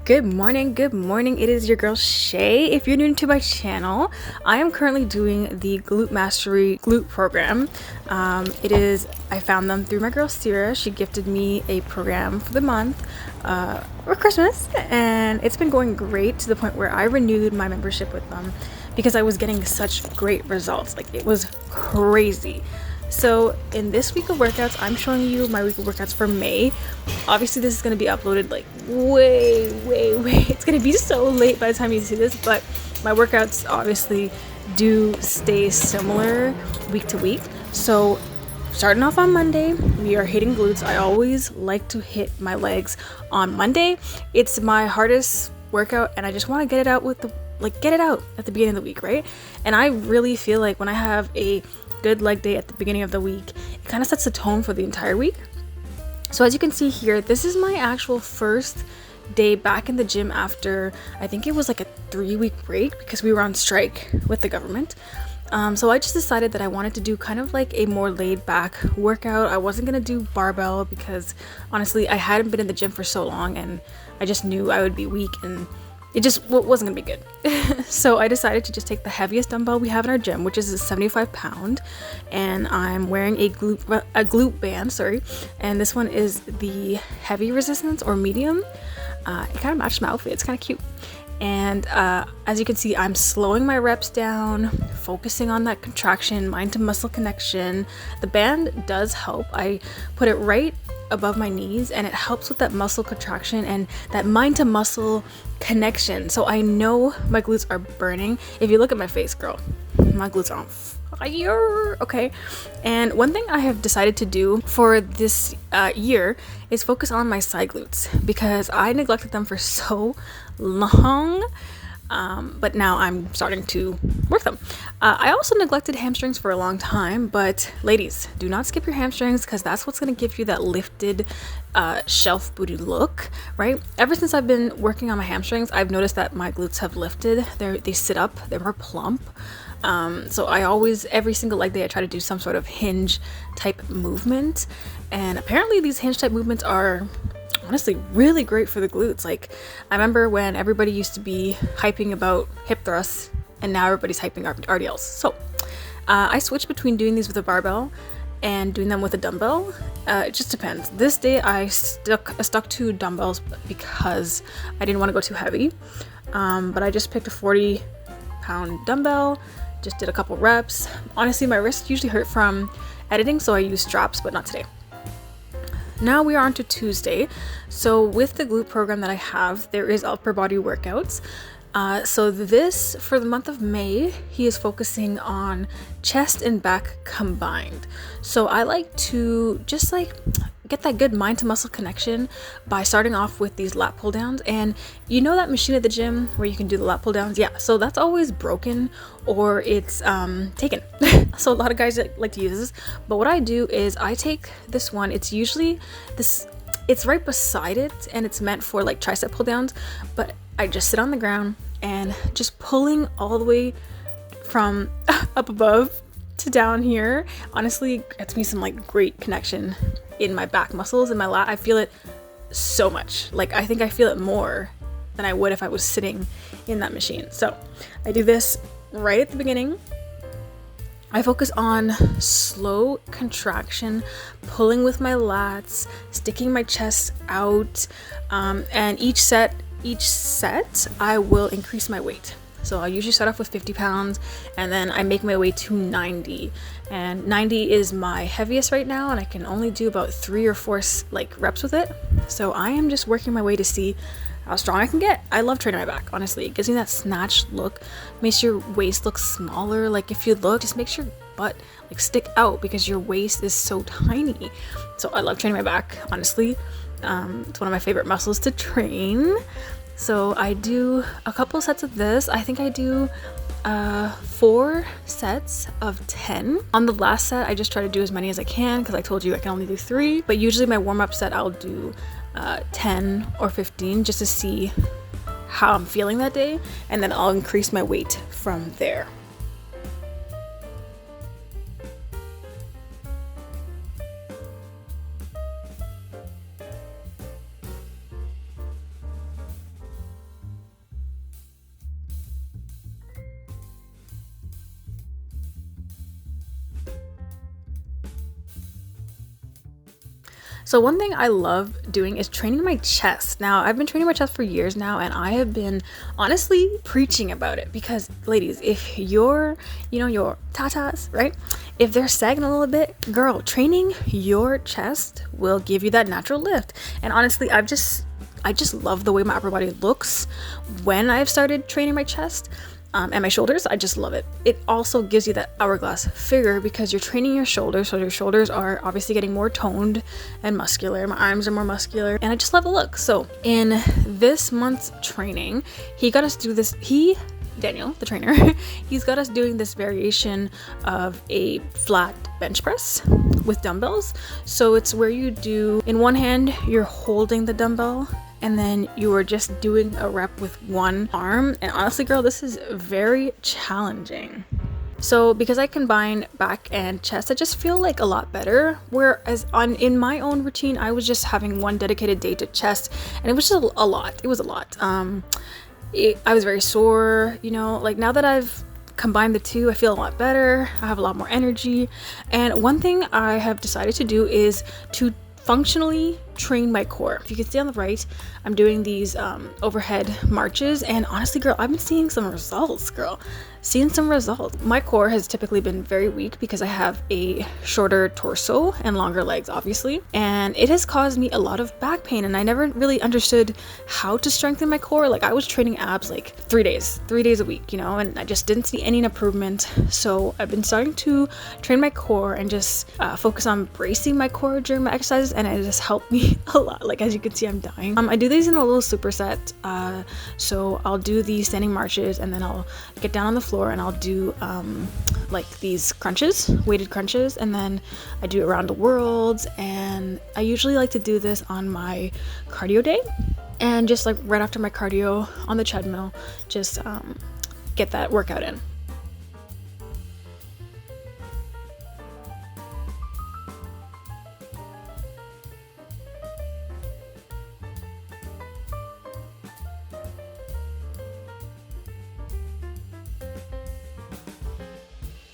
Good morning. It is your girl Shay. If you're new to my channel, I am currently doing the Glute Mastery Glute program. I found them through my girl Sierra. She gifted me a program for the month for Christmas, and it's been going great to the point where I renewed my membership with them because I was getting such great results. Like, it was crazy. So in this week of workouts, I'm showing you my week of workouts for May. Obviously this is going to be uploaded like way, it's going to be so late by the time you see this, but my workouts obviously do stay similar week to week. So starting off on Monday, we are hitting glutes. I always like to hit my legs on Monday. It's my hardest workout and I just want to get it out at the beginning of the week, right? And I really feel like when I have a good leg day at the beginning of the week, it kind of sets the tone for the entire week. So as you can see here, this is my actual first day back in the gym after, I think it was like a 3-week break because we were on strike with the government. So I just decided that I wanted to do kind of like a more laid back workout. I wasn't gonna do barbell because honestly I hadn't been in the gym for so long and I just knew I would be weak and it just wasn't gonna be good. So I decided to just take the heaviest dumbbell we have in our gym, which is a 75-pound, and I'm wearing a glute band, and this one is the heavy resistance or medium. It kind of matched my outfit. It's kind of cute. And as you can see, I'm slowing my reps down, focusing on that contraction, mind to muscle connection. The band does help. I put it right above my knees and it helps with that muscle contraction and that mind to muscle connection. So I know my glutes are burning. If you look at my face, girl, my glutes are on fire. Okay. And one thing I have decided to do for this year is focus on my side glutes because I neglected them for so long. But now I'm starting to work them. I also neglected hamstrings for a long time, but ladies, do not skip your hamstrings because that's what's going to give you that lifted shelf booty look, right? Ever since I've been working on my hamstrings, I've noticed that my glutes have lifted. They sit up, they're more plump. So I always, every single leg day, I try to do some sort of hinge type movement. And apparently these hinge type movements are honestly really great for the glutes. Like, I remember when everybody used to be hyping about hip thrusts and now everybody's hyping RDLs. So I switched between doing these with a barbell and doing them with a dumbbell. It just depends. This day I stuck to dumbbells because I didn't want to go too heavy, but I just picked a 40-pound dumbbell, just did a couple reps. Honestly, my wrists usually hurt from editing, so I use straps, but not today. Now we are on to Tuesday. So with the glute program that I have, there is upper body workouts. So this, for the month of May, he is focusing on chest and back combined. So I like to just get that good mind to muscle connection by starting off with these lat pull downs. And you know that machine at the gym where you can do the lat pull downs? Yeah, so that's always broken or it's taken. So a lot of guys like to use this, but what I do is I take this one. It's usually it's right beside it and it's meant for like tricep pull downs, but I just sit on the ground and just pulling all the way from up above to down here. Honestly, gets me some like great connection in my back muscles and my lat. I feel it so much. Like, I think I feel it more than I would if I was sitting in that machine. So I do this right at the beginning. I focus on slow contraction, pulling with my lats, sticking my chest out, and each set I will increase my weight. So I usually start off with 50 pounds and then I make my way to 90, and 90 is my heaviest right now, and I can only do about 3 or 4 reps with it. So I am just working my way to see how strong I can get. I love training my back, honestly. It gives me that snatched look, makes your waist look smaller. Like, if you look, just makes your butt stick out because your waist is so tiny. So I love training my back, honestly. It's one of my favorite muscles to train. So I do a couple sets of this. I think I do 4 sets of 10. On the last set, I just try to do as many as I can because I told you I can only do 3. But usually my warm-up set, I'll do 10 or 15 just to see how I'm feeling that day, and then I'll increase my weight from there. So one thing I love doing is training my chest. Now, I've been training my chest for years now, and I have been honestly preaching about it because, ladies, if your tatas, right? If they're sagging a little bit, girl, training your chest will give you that natural lift. And honestly, I just love the way my upper body looks when I've started training my chest. And my shoulders, I just love it. It also gives you that hourglass figure because you're training your shoulders, so your shoulders are obviously getting more toned and muscular. My arms are more muscular, and I just love the look. So in this month's training, he got us do this. Daniel, the trainer, he's got us doing this variation of a flat bench press with dumbbells. So it's where you do, in one hand, you're holding the dumbbell, and then you are just doing a rep with one arm. And honestly, girl, this is very challenging. So because I combine back and chest, I just feel like a lot better. Whereas in my own routine, I was just having one dedicated day to chest, and it was just a lot. It was a lot. I was very sore, like now that I've combined the two, I feel a lot better. I have a lot more energy. And one thing I have decided to do is to functionally train my core. If you can see on the right, I'm doing these overhead marches, and honestly, girl, I've been seeing some results, My core has typically been very weak because I have a shorter torso and longer legs, obviously, and it has caused me a lot of back pain, and I never really understood how to strengthen my core. Like, I was training abs like 3 days a week, and I just didn't see any improvement. So I've been starting to train my core and just focus on bracing my core during my exercises, and it has helped me a lot. Like, as you can see, I'm dying. I do these in a little superset. So I'll do these standing marches, and then I'll get down on the floor and I'll do like these crunches, weighted crunches, and then I do around the world. And I usually like to do this on my cardio day, and just like right after my cardio on the treadmill, just get that workout in.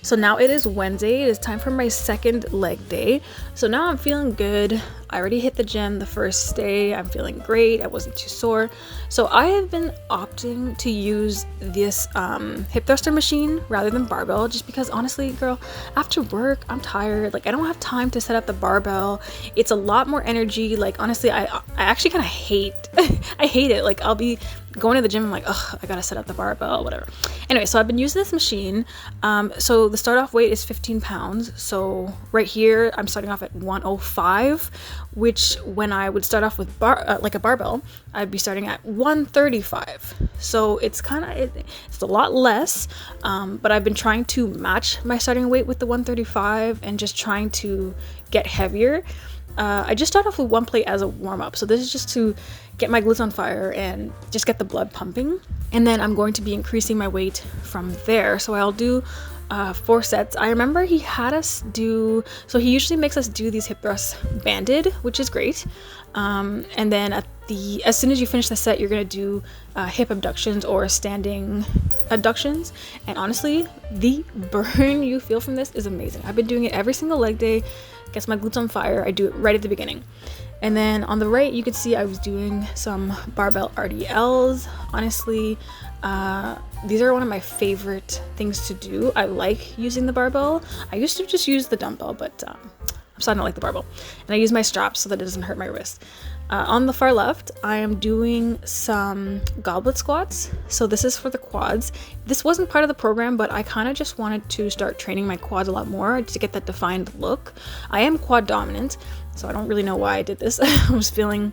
So now it is Wednesday. It is time for my second leg day. So now I'm feeling good. I already hit the gym the first day. I'm feeling great. I wasn't too sore. So I have been opting to use this hip thruster machine rather than barbell, just because honestly, girl, after work, I'm tired. Like, I don't have time to set up the barbell. It's a lot more energy. Like, honestly, I actually kind of hate, I hate it. Like, I'll be going to the gym, I'm like, ugh, I gotta set up the barbell, whatever. Anyway, so I've been using this machine. So the start off weight is 15 pounds. So right here, I'm starting off at 105, which when I would start off with like a barbell, I'd be starting at 135. So it's it's a lot less, but I've been trying to match my starting weight with the 135 and just trying to get heavier. I just start off with one plate as a warm-up. So this is just to get my glutes on fire and just get the blood pumping. And then I'm going to be increasing my weight from there. So I'll do 4 sets. I remember he had us do, so he usually makes us do these hip thrusts banded, which is great. And then as soon as you finish the set, you're gonna do hip abductions or standing abductions. And honestly, the burn you feel from this is amazing. I've been doing it every single leg day. Gets my glutes on fire. I do it right at the beginning. And then on the right, you can see I was doing some barbell RDLs. Honestly, these are one of my favorite things to do. I like using the barbell. I used to just use the dumbbell, but I'm starting to like the barbell. And I use my straps so that it doesn't hurt my wrist. On the far left, I am doing some goblet squats. So this is for the quads. This wasn't part of the program, but I kind of just wanted to start training my quads a lot more to get that defined look. I am quad dominant, so I don't really know why I did this. I was feeling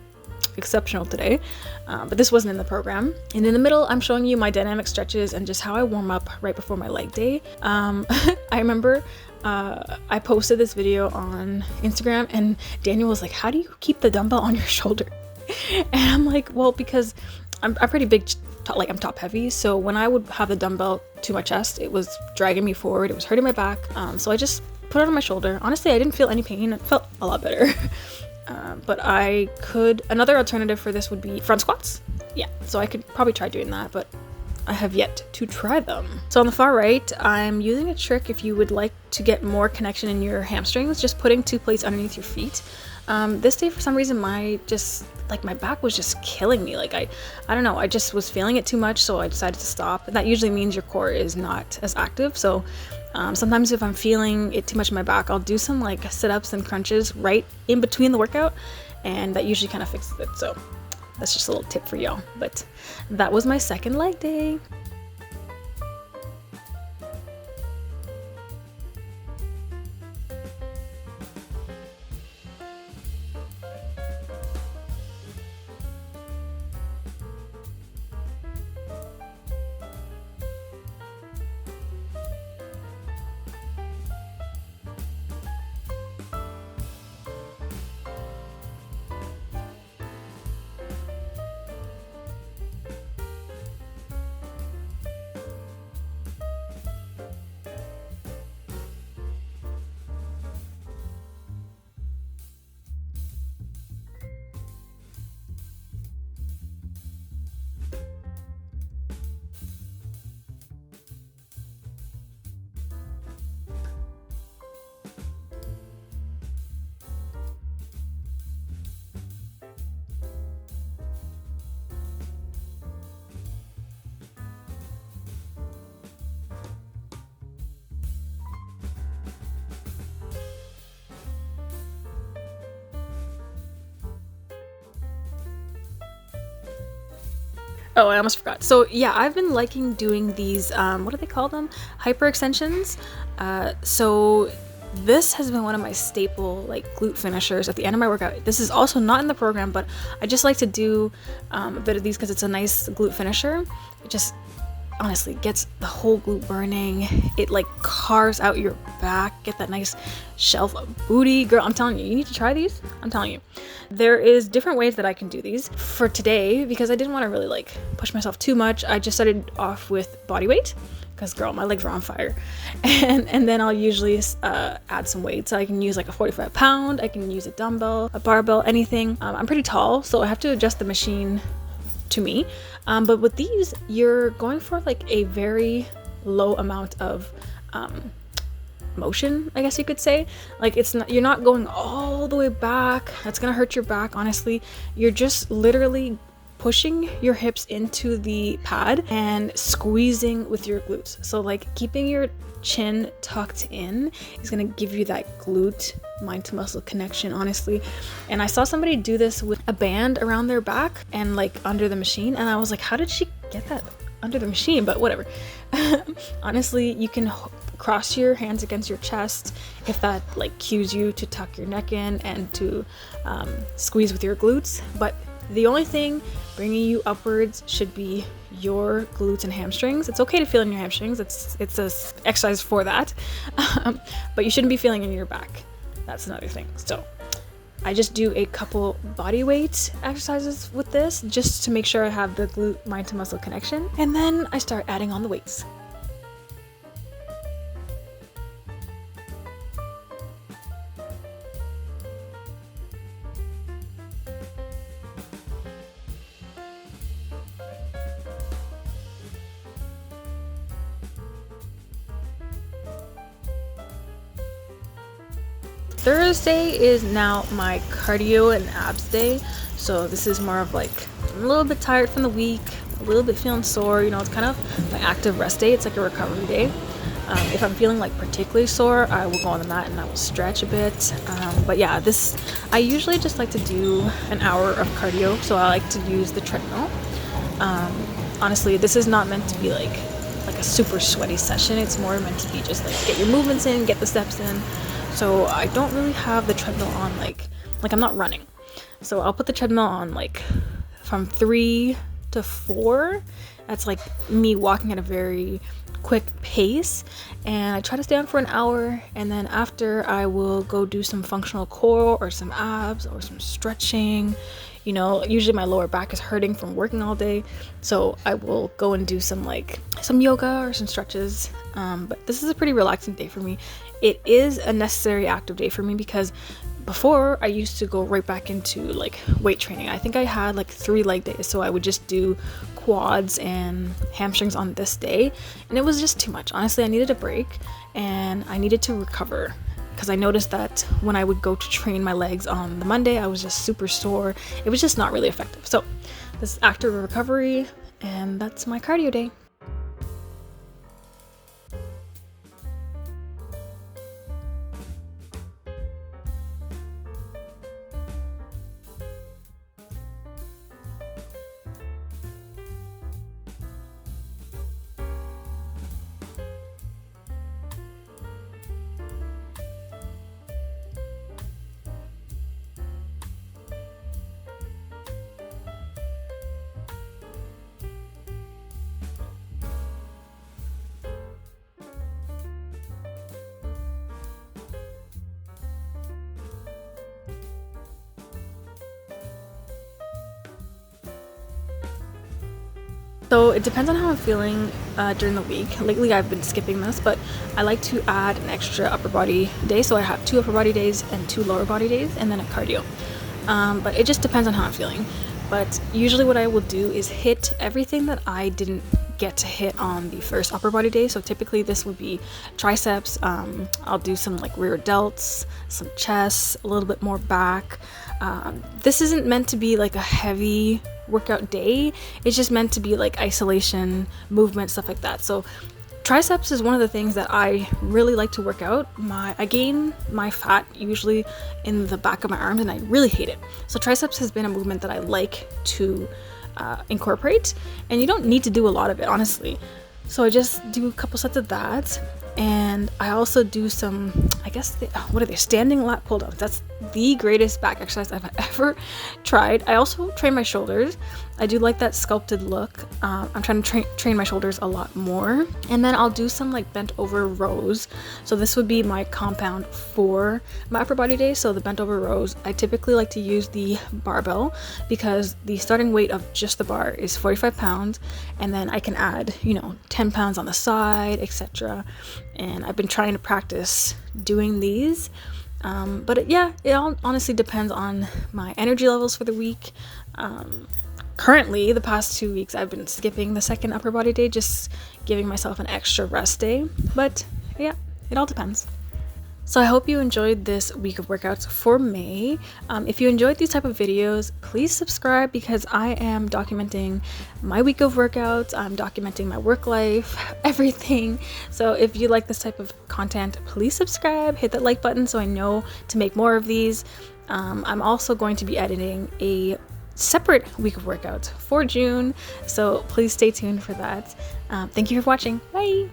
exceptional today, but this wasn't in the program. And in the middle, I'm showing you my dynamic stretches and just how I warm up right before my leg day. I remember I posted this video on Instagram, and Daniel was like, how do you keep the dumbbell on your shoulder? And I'm like, well, because I'm pretty big, like I'm top heavy, so when I would have the dumbbell to my chest, it was dragging me forward, it was hurting my back, so I just put it on my shoulder. Honestly, I didn't feel any pain. It felt a lot better. But another alternative for this would be front squats. Yeah, so I could probably try doing that, but I have yet to try them. So on the far right, I'm using a trick if you would like to get more connection in your hamstrings, just putting 2 plates underneath your feet. This day, for some reason, my back was just killing me. Like I don't know, I just was feeling it too much, so I decided to stop. And that usually means your core is not as active. So sometimes if I'm feeling it too much in my back, I'll do some like sit-ups and crunches right in between the workout, and that usually kind of fixes it. So that's just a little tip for y'all. But that was my second leg day. Oh, I almost forgot. So yeah, I've been liking doing these, what do they call them? Hyper extensions. So this has been one of my staple like glute finishers at the end of my workout. This is also not in the program, but I just like to do a bit of these because it's a nice glute finisher. It just honestly gets the whole glute burning. It like carves out your back, get that nice shelf booty. Girl, I'm telling you, you need to try these. I'm telling you. There is different ways that I can do these. For today, because I didn't want to really like push myself too much, I just started off with body weight because girl, my legs were on fire. And then I'll usually add some weight. So I can use like a 45 pound, I can use a dumbbell, a barbell, anything. I'm pretty tall, so I have to adjust the machine to me. But with these, you're going for like a very low amount of motion, I guess you could say. Like you're not going all the way back. That's gonna hurt your back, honestly. You're just literally pushing your hips into the pad and squeezing with your glutes. So like keeping your chin tucked in is gonna give you that glute mind to muscle connection, honestly. And I saw somebody do this with a band around their back and like under the machine, and I was like, how did she get that under the machine? But whatever. Honestly, you can cross your hands against your chest if that like cues you to tuck your neck in and to squeeze with your glutes. But the only thing bringing you upwards should be your glutes and hamstrings. It's okay to feel in your hamstrings. It's a exercise for that. But you shouldn't be feeling in your back. That's another thing. So I just do a couple body weight exercises with this just to make sure I have the glute mind to muscle connection. And then I start adding on the weights. Thursday is now my cardio and abs day. So this is more of like, I'm a little bit tired from the week, a little bit feeling sore, you know, it's kind of my active rest day. It's like a recovery day. If I'm feeling like particularly sore, I will go on the mat and I will stretch a bit. But yeah, I usually just like to do an hour of cardio. So I like to use the treadmill. Honestly, this is not meant to be like a super sweaty session. It's more meant to be just like get your movements in, get the steps in. So I don't really have the treadmill on like I'm not running. So I'll put the treadmill on like from 3 to 4. That's like me walking at a very quick pace, and I try to stay on for an hour, and then after I will go do some functional core or some abs or some stretching. You know, usually my lower back is hurting from working all day, so I will go and do some yoga or some stretches. But this is a pretty relaxing day for me. It is a necessary active day for me because before I used to go right back into like weight training. I think I had like 3 leg days, so I would just do quads and hamstrings on this day, and it was just too much. Honestly, I needed a break and I needed to recover because I noticed that when I would go to train my legs on the Monday, I was just super sore. It was just not really effective. So this is active recovery, and that's my cardio day. So it depends on how I'm feeling during the week. Lately I've been skipping this, but I like to add an extra upper body day. So I have 2 upper body days and 2 lower body days, and then a cardio. But it just depends on how I'm feeling. But usually what I will do is hit everything that I didn't get to hit on the first upper body day. So typically this would be triceps. I'll do some like rear delts, some chest, a little bit more back. This isn't meant to be like a heavy workout day. It's just meant to be like isolation, movement, stuff like that. So triceps is one of the things that I really like to work out. I gain my fat usually in the back of my arms, and I really hate it. So triceps has been a movement that I like to incorporate, and you don't need to do a lot of it, honestly. So I just do a couple sets of that, and I also do some, I guess, what are they? Standing lat pull downs. That's the greatest back exercise I've ever tried. I also train my shoulders. I do like that sculpted look. I'm trying to train my shoulders a lot more. And then I'll do some like bent over rows. So this would be my compound for my upper body day. So the bent over rows, I typically like to use the barbell because the starting weight of just the bar is 45 pounds. And then I can add, 10 pounds on the side, etc. And I've been trying to practice doing these. But it all honestly depends on my energy levels for the week. Currently, the past 2 weeks, I've been skipping the second upper body day, just giving myself an extra rest day. But yeah, it all depends. So I hope you enjoyed this week of workouts for May. If you enjoyed these type of videos, please subscribe because I am documenting my week of workouts. I'm documenting my work life, everything. So if you like this type of content, please subscribe, hit that like button so I know to make more of these. I'm also going to be editing a separate week of workouts for June, so please stay tuned for that. Thank you for watching. Bye!